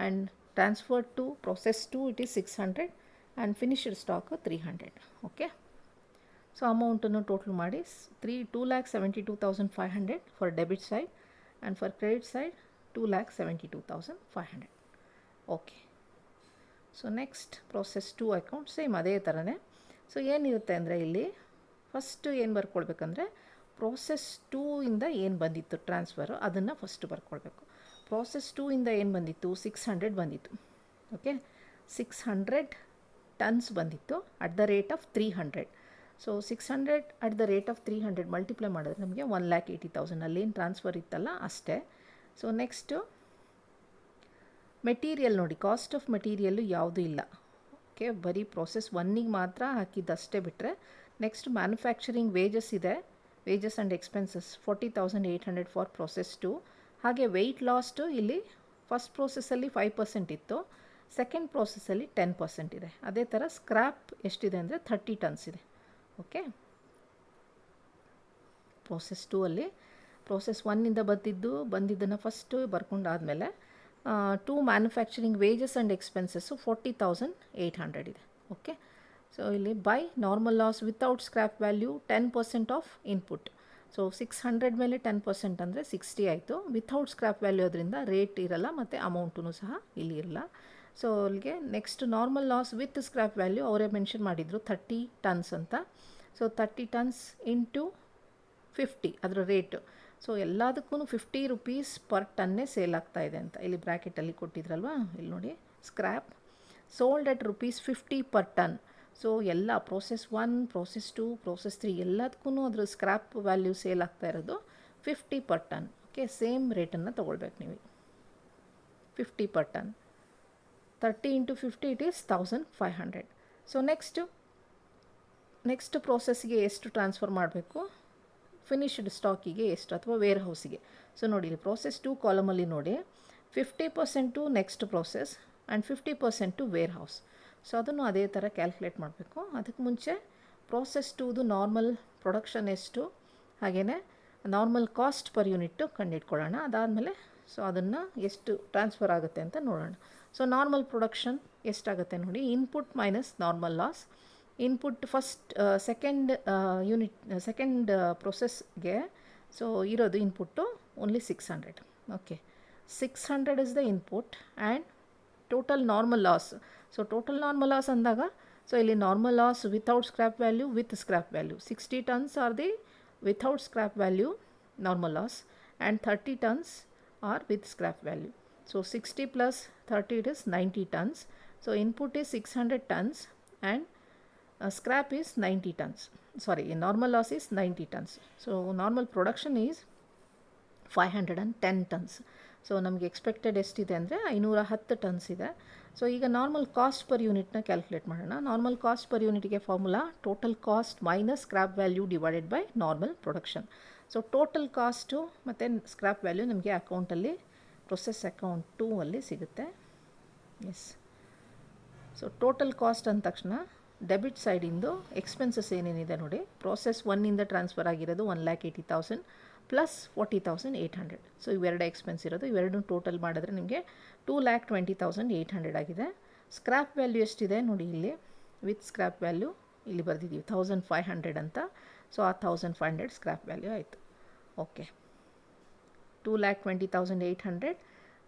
and transfer to process 2 it is 600 and finished stock 300. Okay, so ಅಮೌಂಟನ್ನು ಟೋಟಲ್ ಮಾಡಿ 2,72,500 for debit side and for credit side 2,72,500. Okay, so next process 2 account same ಅದೇ ಥರನೇ. So ಏನಿರುತ್ತೆ ಅಂದರೆ ಇಲ್ಲಿ first ಏನು ಬರ್ಕೊಳ್ಬೇಕಂದ್ರೆ process 2 ಇಂದ ಏನು ಬಂದಿತ್ತು ಟ್ರಾನ್ಸ್ಫರು ಅದನ್ನು ಫಸ್ಟ್ ಬರ್ಕೊಳ್ಬೇಕು. ಪ್ರೋಸೆಸ್ 2 ಇಂದ ಏನು ಬಂದಿತ್ತು, 600 ಬಂದಿತ್ತು. ಓಕೆ, 600 ಟನ್ಸ್ ಬಂದಿತ್ತು at the rate of 300. So 600 at the rate of 300 multiply ಮಾಡಿದ್ರೆ ನಮಗೆ 1,80,000 ಅಲ್ಲೇನು ಟ್ರಾನ್ಸ್ಫರ್ ಇತ್ತಲ್ಲ ಅಷ್ಟೇ. ಸೊ ನೆಕ್ಸ್ಟು ಮೆಟೀರಿಯಲ್ ನೋಡಿ, ಕಾಸ್ಟ್ ಆಫ್ ಮೆಟೀರಿಯಲ್ಲು ಯಾವುದೂ ಇಲ್ಲ. ಓಕೆ, ಬರೀ ಪ್ರೋಸೆಸ್ 1ಗೆ ಮಾತ್ರ ಹಾಕಿದ್ದಷ್ಟೇ ಬಿಟ್ಟರೆ ನೆಕ್ಸ್ಟ್ ಮ್ಯಾನುಫ್ಯಾಕ್ಚರಿಂಗ್ ವೇಜಸ್ ಇದೆ, wages and expenses 40,800 for process 2. ಹಾಗೆ ವೆಯ್ಟ್ ಲಾಸ್ಟು ಇಲ್ಲಿ ಫಸ್ಟ್ ಪ್ರೋಸೆಸ್ಸಲ್ಲಿ 5% ಇತ್ತು, ಸೆಕೆಂಡ್ ಪ್ರೋಸೆಸ್ಸಲ್ಲಿ 10% ಇದೆ. ಅದೇ ಥರ ಸ್ಕ್ರ್ಯಾಪ್ ಎಷ್ಟಿದೆ ಅಂದರೆ 30 ಟನ್ಸ್ ಇದೆ. ಓಕೆ, ಪ್ರೋಸೆಸ್ 2 ಅಲ್ಲಿ ಪ್ರೋಸೆಸ್ 1ಇಂದ ಬಂದಿದ್ದನ್ನು ಫಸ್ಟು ಬರ್ಕೊಂಡಾದಮೇಲೆ 2 ಮ್ಯಾನುಫ್ಯಾಕ್ಚರಿಂಗ್ ವೇಜಸ್ ಆ್ಯಂಡ್ ಎಕ್ಸ್ಪೆನ್ಸಸ್ಸು 40,800 ಇದೆ. ಓಕೆ, ಸೊ ಇಲ್ಲಿ by normal loss without scrap value 10% of input. So 600 ಮೇಲೆ 10% ಅಂದರೆ 60 ಆಯಿತು. ವಿಥೌಟ್ ಸ್ಕ್ರ್ಯಾಪ್ ವ್ಯಾಲ್ಯೂ ಅದರಿಂದ ರೇಟ್ ಇರಲ್ಲ ಮತ್ತು ಅಮೌಂಟೂ ಸಹ ಇಲ್ಲಿ ಇರಲ್ಲ. ಸೊ ಅಲ್ಲಿಗೆ next normal loss with scrap value ಅವರೇ ಮೆನ್ಷನ್ ಮಾಡಿದರು 30 ಟನ್ಸ್ ಅಂತ. ಸೊ 30 ಟನ್ಸ್ ಇಂಟು 50 ಅದರ ರೇಟು. ಸೊ ಎಲ್ಲದಕ್ಕೂ 50 ರುಪೀಸ್ ಪರ್ ಟನ್ನೇ ಸೇಲ್ ಆಗ್ತಾ ಇದೆ ಅಂತ ಇಲ್ಲಿ ಬ್ರ್ಯಾಕೆಟಲ್ಲಿ ಕೊಟ್ಟಿದ್ರಲ್ವಾ, ಇಲ್ಲಿ ನೋಡಿ scrap sold at ₹50 per ton. So ಎಲ್ಲ ಪ್ರೋಸೆಸ್ 1, ಪ್ರೋಸೆಸ್ 2, ಪ್ರೋಸೆಸ್ 3 ಎಲ್ಲದಕ್ಕೂ ಅದ್ರ ಸ್ಕ್ರ್ಯಾಪ್ ವ್ಯಾಲ್ಯೂ ಸೇಲ್ ಆಗ್ತಾ ಇರೋದು 50 ಪರ್ ಟನ್. ಓಕೆ, ಸೇಮ್ ರೇಟನ್ನು ತೊಗೊಳ್ಬೇಕು ನೀವು, 50 per ton. 30 into 50 it is 1500. So next ಪ್ರೋಸೆಸ್ಗೆ ಎಷ್ಟು ಟ್ರಾನ್ಸ್ಫರ್ ಮಾಡಬೇಕು, ಫಿನಿಶ್ಡ್ ಸ್ಟಾಕಿಗೆ ಎಷ್ಟು ಅಥವಾ ವೇರ್ ಹೌಸಿಗೆ. ಸೊ ನೋಡಿ ಇಲ್ಲಿ ಪ್ರೋಸೆಸ್ 2 ಕಾಲಮಲ್ಲಿ ನೋಡಿ 50% to next process and 50% to warehouse. So ಅದನ್ನು ಅದೇ ಥರ ಕ್ಯಾಲ್ಕುಲೇಟ್ ಮಾಡಬೇಕು. ಅದಕ್ಕೆ ಮುಂಚೆ ಪ್ರೋಸೆಸ್ 2ದು ನಾರ್ಮಲ್ ಪ್ರೊಡಕ್ಷನ್ ಎಷ್ಟು, ಹಾಗೆಯೇ ನಾರ್ಮಲ್ ಕಾಸ್ಟ್ ಪರ್ ಯೂನಿಟ್ಟು ಕಂಡುಹಿಡ್ಕೊಳ್ಳೋಣ. ಅದಾದಮೇಲೆ ಸೊ ಅದನ್ನು ಎಷ್ಟು ಟ್ರಾನ್ಸ್ಫರ್ ಆಗುತ್ತೆ ಅಂತ ನೋಡೋಣ. ಸೊ ನಾರ್ಮಲ್ ಪ್ರೊಡಕ್ಷನ್ ಎಷ್ಟಾಗುತ್ತೆ ನೋಡಿ, input minus normal loss. Input second ಪ್ರೊಸೆಸ್ಗೆ ಸೊ ಇರೋದು input only 600. Okay, 600 is the input and total normal loss. So total normal loss ಅಂದಾಗ ಸೊ ಇಲ್ಲಿ normal loss without scrap value, with scrap value 60 tons are the without scrap value normal loss and 30 tons are with scrap value. So 60 plus 30 it is 90 tons. So input is 600 tons and scrap is 90 tons. Sorry, normal loss is 90 tons. So normal production is 510 tons. So ನಮಗೆ expected ಎಷ್ಟಿದೆ ಅಂದರೆ 510 tons ಇದೆ. So ಈಗ normal cost per ಯೂನಿಟ್ನ calculate ಮಾಡೋಣ. Normal cost per ಯೂನಿಟ್ಗೆ formula total cost minus scrap value divided by normal production. So total cost ಮತ್ತು scrap value ನಮಗೆ ಅಕೌಂಟಲ್ಲಿ ಪ್ರೊಸೆಸ್ ಅಕೌಂಟ್ 2 ಅಲ್ಲಿ ಸಿಗುತ್ತೆ. ಎಸ್, ಸೊ ಟೋಟಲ್ ಕಾಸ್ಟ್ ಅಂದ ತಕ್ಷಣ ಡೆಬಿಟ್ ಸೈಡಿಂದು ಎಕ್ಸ್ಪೆನ್ಸಸ್ ಏನೇನಿದೆ ನೋಡಿ, ಪ್ರೋಸೆಸ್ 1ಇಂದ ಟ್ರಾನ್ಸ್ಫರ್ ಆಗಿರೋದು 1,80,000 ಪ್ಲಸ್ 40,800. ಸೊ ಇವೆರಡು ಎಕ್ಸ್ಪೆನ್ಸ್ ಇರೋದು, ಇವೆರಡು ಟೋಟಲ್ ಮಾಡಿದ್ರೆ ನಿಮಗೆ 2,20,800 ಆಗಿದೆ. ಸ್ಕ್ರ್ಯಾಪ್ ವ್ಯಾಲ್ಯೂ ಎಷ್ಟಿದೆ ನೋಡಿ, ಇಲ್ಲಿ ವಿತ್ ಸ್ಕ್ರ್ಯಾಪ್ ವ್ಯಾಲ್ಯೂ ಇಲ್ಲಿ ಬರೆದಿದ್ದೀವಿ 1,500 ಅಂತ. ಸೊ ಆ 1,500 ಸ್ಕ್ರ್ಯಾಪ್ ವ್ಯಾಲ್ಯೂ ಆಯಿತು. Okay, 2,20,800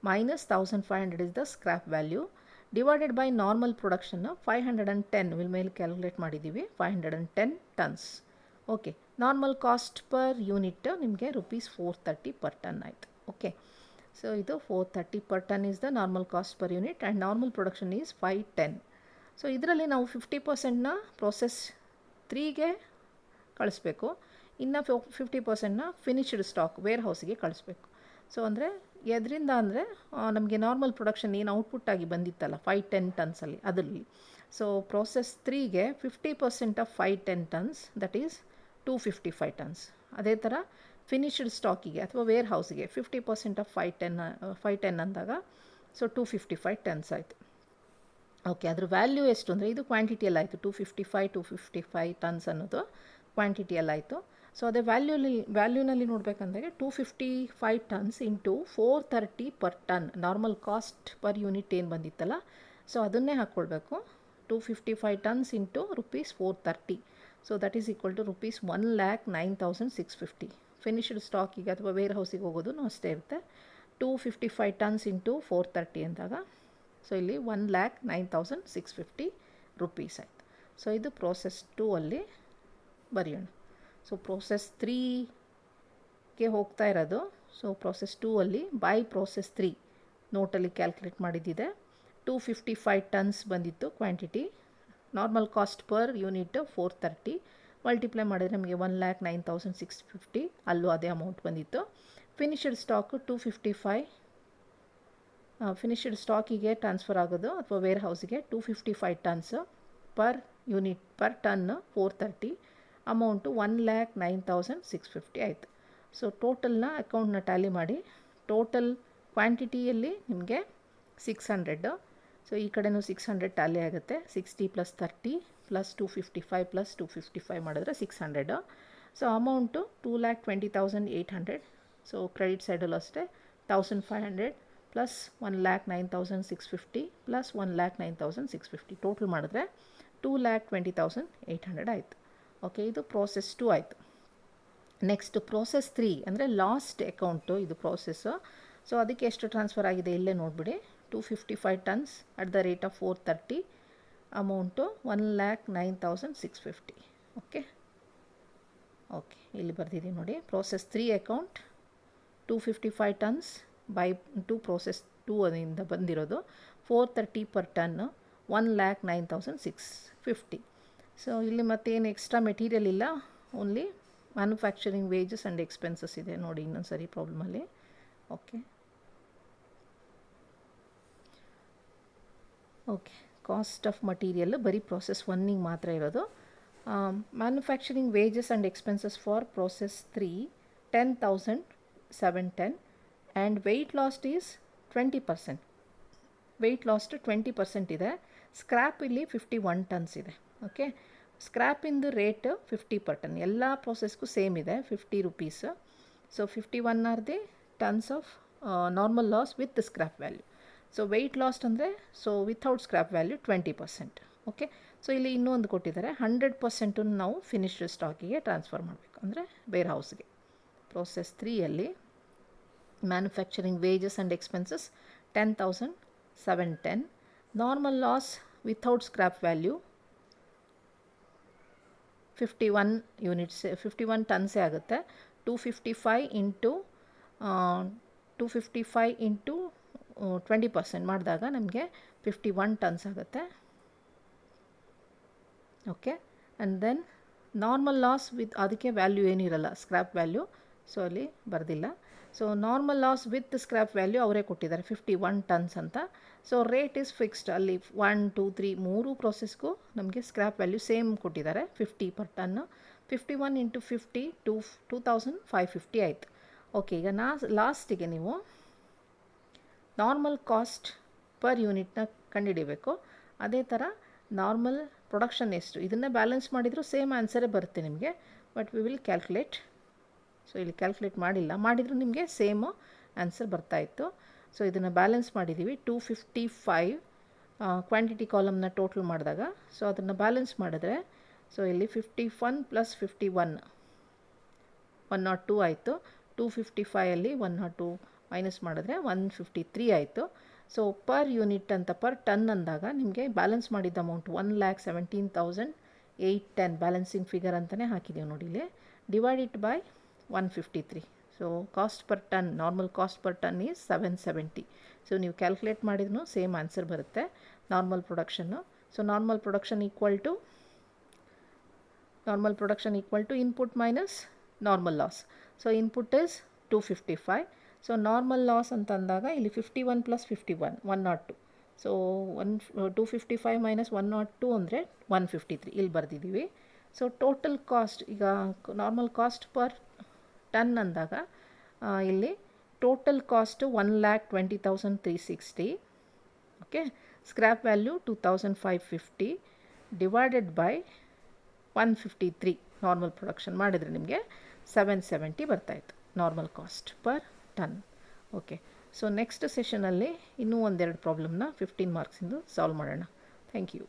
minus 1,500 is the scrap value divided by normal production 510 will ಮೇಲೆ ಕ್ಯಾಲ್ಕುಲೇಟ್ ಮಾಡಿದ್ದೀವಿ 510 tons. Okay, normal cost per unit ನಿಮಗೆ ₹430 ಪರ್ ಟನ್ ಆಯಿತು. ಓಕೆ, ಸೊ ಇದು 430 per ton is the normal cost per unit and normal production is 510. So ಇದರಲ್ಲಿ ನಾವು 50%ನ process 3ಗೆ ಕಳಿಸ್ಬೇಕು, ಇನ್ನು 50%ನ finished stock wear ಹೌಸಿಗೆ ಕಳಿಸ್ಬೇಕು. ಸೊ ಅಂದರೆ ಎದರಿಂದ ಅಂದರೆ ನಮಗೆ ನಾರ್ಮಲ್ ಪ್ರೊಡಕ್ಷನ್ ಏನು ಔಟ್ಪುಟ್ ಆಗಿ ಬಂದಿತ್ತಲ್ಲ 510 ಟನ್ಸಲ್ಲಿ ಅದರಲ್ಲಿ. ಸೊ ಪ್ರೋಸೆಸ್ 3ಗೆ 50% of 510 tons that is 255 tons. ಅದೇ ಥರ ಫಿನಿಶ್ಡ್ ಸ್ಟಾಕಿಗೆ ಅಥವಾ ವೇರ್ ಹೌಸಿಗೆ 50% ಆಫ್ 510 ಅಂದಾಗ ಸೊ 255 ಟನ್ಸ್ ಆಯಿತು. ಓಕೆ, ಅದ್ರ ವ್ಯಾಲ್ಯೂ ಎಷ್ಟು ಅಂದರೆ ಇದು ಕ್ವಾಂಟಿಟಿಯಲ್ಲಿ ಆಯಿತು, 255 ಟನ್ಸ್ ಅನ್ನೋದು ಕ್ವಾಂಟಿಟಿಯಲ್ಲಾಯಿತು. ಸೊ ಅದೇ ವ್ಯಾಲ್ಯೂನಲ್ಲಿ ನೋಡಬೇಕಂದ್ರೆ 255 tons into 430 per ton normal cost per unit ಏನು ಬಂದಿತ್ತಲ್ಲ, ಸೊ ಅದನ್ನೇ ಹಾಕ್ಕೊಳ್ಬೇಕು. 255 tons into ₹430. So that is equal to ₹1,09,650. Finished ಸ್ಟಾಕಿಗೆ ಅಥವಾ ವೇರ್ ಹೌಸಿಗೆ ಹೋಗೋದು ಅಷ್ಟೇ ಇರುತ್ತೆ. 255 ಟನ್ಸ್ ಇಂಟು 430 ಅಂದಾಗ ಸೊ ಇಲ್ಲಿ ₹1,09,650 ಆಯಿತು. ಸೊ ಇದು ಪ್ರೋಸೆಸ್ 2 ಅಲ್ಲಿ ಬರೆಯೋಣ. ಸೊ ಪ್ರೋಸೆಸ್ 3ಗೆ ಹೋಗ್ತಾ ಇರೋದು. ಸೊ ಪ್ರೋಸೆಸ್ 2 ಅಲ್ಲಿ ಬೈ ಪ್ರೋಸೆಸ್ 3 ನೋಟಲ್ಲಿ ಕ್ಯಾಲ್ಕುಲೇಟ್ ಮಾಡಿದ್ದಿದೆ. 255 ಟನ್ಸ್ ಬಂದಿತ್ತು quantity, normal cost per unit 430 multiply ಮಾಡಿದರೆ ನಮಗೆ 1,09,650 ಅಲ್ಲೂ ಅದೇ ಅಮೌಂಟ್ ಬಂದಿತ್ತು. ಫಿನಿಶ್ಡ್ ಸ್ಟಾಕು 255 ಫಿನಿಶ್ಡ್ ಸ್ಟಾಕಿಗೆ ಟ್ರಾನ್ಸ್ಫರ್ ಆಗೋದು ಅಥವಾ ವೇರ್ ಹೌಸಿಗೆ 255 tons per unit per ton 430 amount 1,09,650 ಆಯಿತು. ಸೊ ಟೋಟಲ್ನ ಅಕೌಂಟ್ನ ಟ್ಯಾಲಿ ಮಾಡಿ ಟೋಟಲ್ ಕ್ವಾಂಟಿಟಿಯಲ್ಲಿ ನಿಮಗೆ 600. ಸೊ ಈ ಕಡೆನೂ 600 ಟ್ಯಾಲಿ ಆಗುತ್ತೆ. 60 + 30 + 255 + 255 ಮಾಡಿದ್ರೆ 600. So amount 2,20,800. ಸೊ ಕ್ರೆಡಿಟ್ ಸೈಡಲ್ಲೂ ಅಷ್ಟೇ 1,500 ಪ್ಲಸ್ 1,09,650 ಪ್ಲಸ್ 1,09,650 ಟೋಟಲ್ ಮಾಡಿದ್ರೆ 2,20,800 ಆಯಿತು. ಓಕೆ, ಇದು ಪ್ರೋಸೆಸ್ 2 ಆಯಿತು. ನೆಕ್ಸ್ಟ್ ಪ್ರೋಸೆಸ್ 3 ಅಂದರೆ ಲಾಸ್ಟ್ ಅಕೌಂಟು ಇದು ಪ್ರೋಸೆಸ್ಸು. ಸೊ ಅದಕ್ಕೆ ಎಷ್ಟು ಟ್ರಾನ್ಸ್ಫರ್ ಆಗಿದೆ ಇಲ್ಲೇ ನೋಡಿಬಿಡಿ. 255 tons at the rate of 430, amount 1,09,650. Okay ಇಲ್ಲಿ ಬರ್ದಿದ್ದೀವಿ ನೋಡಿ. Process 3 account 255 tons by two process 2 ಅದರಿಂದ ಬಂದಿರೋದು 430 ಪರ್ ಟನ್ 1,09,650. ಸೊ ಇಲ್ಲಿ ಮತ್ತೇನು ಎಕ್ಸ್ಟ್ರಾ ಮೆಟೀರಿಯಲ್ ಇಲ್ಲ, only manufacturing wages and expenses ಇದೆ ನೋಡಿ ಇನ್ನೊಂದು ಸರಿ ಪ್ರಾಬ್ಲಮಲ್ಲಿ. ಓಕೆ ಕಾಸ್ಟ್ ಆಫ್ ಮಟೀರಿಯಲ್ ಬರೀ ಪ್ರೋಸೆಸ್ 1ಗೆ ಮಾತ್ರ ಇರೋದು. Manufacturing wages and expenses for process 3 10,710 and weight lost is 20%. Weight lost 20% ಇದೆ. ಸ್ಕ್ರ್ಯಾಪ್ ಇಲ್ಲಿ 51 ಟನ್ಸ್ ಇದೆ. ಓಕೆ, ಸ್ಕ್ರ್ಯಾಪಿಂದು ರೇಟ್ 50 ಪರ್ ಟನ್, ಎಲ್ಲ ಪ್ರೋಸೆಸ್ಗೂ ಸೇಮ್ ಇದೆ 50 rupees. So 51 are the tons of normal loss with scrap value. So weight lost ಅಂದರೆ so without scrap value 20%. Okay, so ಇಲ್ಲಿ ಇನ್ನೊಂದು ಕೊಟ್ಟಿದ್ದಾರೆ 100% ನಾವು ಫಿನಿಶ್ಡ್ ಸ್ಟಾಕಿಗೆ ಟ್ರಾನ್ಸ್ಫರ್ ಮಾಡಬೇಕು, ಅಂದರೆ ವೇರ್ ಹೌಸ್ಗೆ. ಪ್ರೋಸೆಸ್ 3ಯಲ್ಲಿ manufacturing wages and expenses 10,710, normal loss without scrap value 51 units 51 ಟನ್ಸೇ ಆಗುತ್ತೆ. 255 ಇಂಟು 20% ಮಾಡಿದಾಗ ನಮಗೆ 51 ಟನ್ಸ್ ಆಗುತ್ತೆ. Okay, and then normal loss with ಅದಕ್ಕೆ ವ್ಯಾಲ್ಯೂ ಏನಿರಲ್ಲ, ಸ್ಕ್ರ್ಯಾಪ್ ವ್ಯಾಲ್ಯೂ, ಸೊ ಅಲ್ಲಿ ಬರೆದಿಲ್ಲ. So normal loss with scrap value ಅವರೇ ಕೊಟ್ಟಿದ್ದಾರೆ 51 ಟನ್ಸ್ ಅಂತ. ಸೊ ರೇಟ್ ಈಸ್ ಫಿಕ್ಸ್ಡ್, ಅಲ್ಲಿ 1 2 3 ಮೂರು ಪ್ರೋಸೆಸ್ಗೂ ನಮಗೆ ಸ್ಕ್ರ್ಯಾಪ್ ವ್ಯಾಲ್ಯೂ ಸೇಮ್ ಕೊಟ್ಟಿದ್ದಾರೆ 50 ಪರ್ ಟನ್ನು. 51 ಇಂಟು 50 2,550 ಆಯಿತು. ಓಕೆ, ಈಗ ಲಾಸ್ಟಿಗೆ ನೀವು ನಾರ್ಮಲ್ ಕಾಸ್ಟ್ ಪರ್ ಯೂನಿಟ್ನ ಕಂಡುಹಿಡಿಬೇಕು. ಅದೇ ಥರ ನಾರ್ಮಲ್ ಪ್ರೊಡಕ್ಷನ್ ಎಷ್ಟು, ಇದನ್ನು ಬ್ಯಾಲೆನ್ಸ್ ಮಾಡಿದರೂ ಸೇಮ್ ಆನ್ಸರೇ ಬರುತ್ತೆ ನಿಮಗೆ, but we will calculate. So ಇಲ್ಲಿ ಕ್ಯಾಲ್ಕುಲೇಟ್ ಮಾಡಿದರೂ ನಿಮಗೆ ಸೇಮು ಆನ್ಸರ್ ಬರ್ತಾಯಿತ್ತು. ಸೊ ಇದನ್ನು ಬ್ಯಾಲೆನ್ಸ್ ಮಾಡಿದ್ದೀವಿ 255 ಕ್ವಾಂಟಿಟಿ ಕಾಲಮ್ನ ಟೋಟಲ್ ಮಾಡಿದಾಗ. ಸೊ ಅದನ್ನು ಬ್ಯಾಲೆನ್ಸ್ ಮಾಡಿದ್ರೆ ಸೊ ಇಲ್ಲಿ 51 + 51 102 ಆಯಿತು. 255ಅಲ್ಲಿ 102 ಮೈನಸ್ ಮಾಡಿದ್ರೆ 153 ಆಯಿತು. ಸೊ ಪರ್ ಯೂನಿಟ್ ಅಂತ ಪರ್ ಟನ್ ಅಂದಾಗ ನಿಮಗೆ ಬ್ಯಾಲೆನ್ಸ್ ಮಾಡಿದ್ದ ಅಮೌಂಟ್ 1,17,810 ಬ್ಯಾಲೆನ್ಸಿಂಗ್ ಫಿಗರ್ ಅಂತಲೇ ಹಾಕಿದ್ದೀವಿ ನೋಡಿ ಇಲ್ಲಿ, divided by 153. So cost per ton, normal cost per ton is 770. So ನೀವು ಕ್ಯಾಲ್ಕುಲೇಟ್ ಮಾಡಿದ್ರೂ ಸೇಮ್ ಆನ್ಸರ್ ಬರುತ್ತೆ ನಾರ್ಮಲ್ ಪ್ರೊಡಕ್ಷನ್ನು. So normal production equal to input minus normal loss. So input is 255. So normal loss ಅಂತ ಅಂದಾಗ ಇಲ್ಲಿ 51 + 51 102. So 255 minus 102 ಅಂದರೆ 153 ಇಲ್ಲಿ ಬರೆದಿದ್ದೀವಿ. ಸೊ ಟೋಟಲ್ ಕಾಸ್ಟ್, ಈಗ ನಾರ್ಮಲ್ ಕಾಸ್ಟ್ ಪರ್ ಟನ್ ಅಂದಾಗ ಇಲ್ಲಿ total cost 1,20,360. Okay, scrap value 2,550 divided by 153 normal production ಮಾಡಿದರೆ ನಿಮಗೆ 770 ಬರ್ತಾಯಿತ್ತು normal cost per ton. Okay, so next ಸೆಷನಲ್ಲಿ ಇನ್ನೂ ಒಂದೆರಡು ಪ್ರಾಬ್ಲಮ್ನ 15 ಮಾರ್ಕ್ಸಿಂದು ಸಾಲ್ವ್ ಮಾಡೋಣ. Thank you.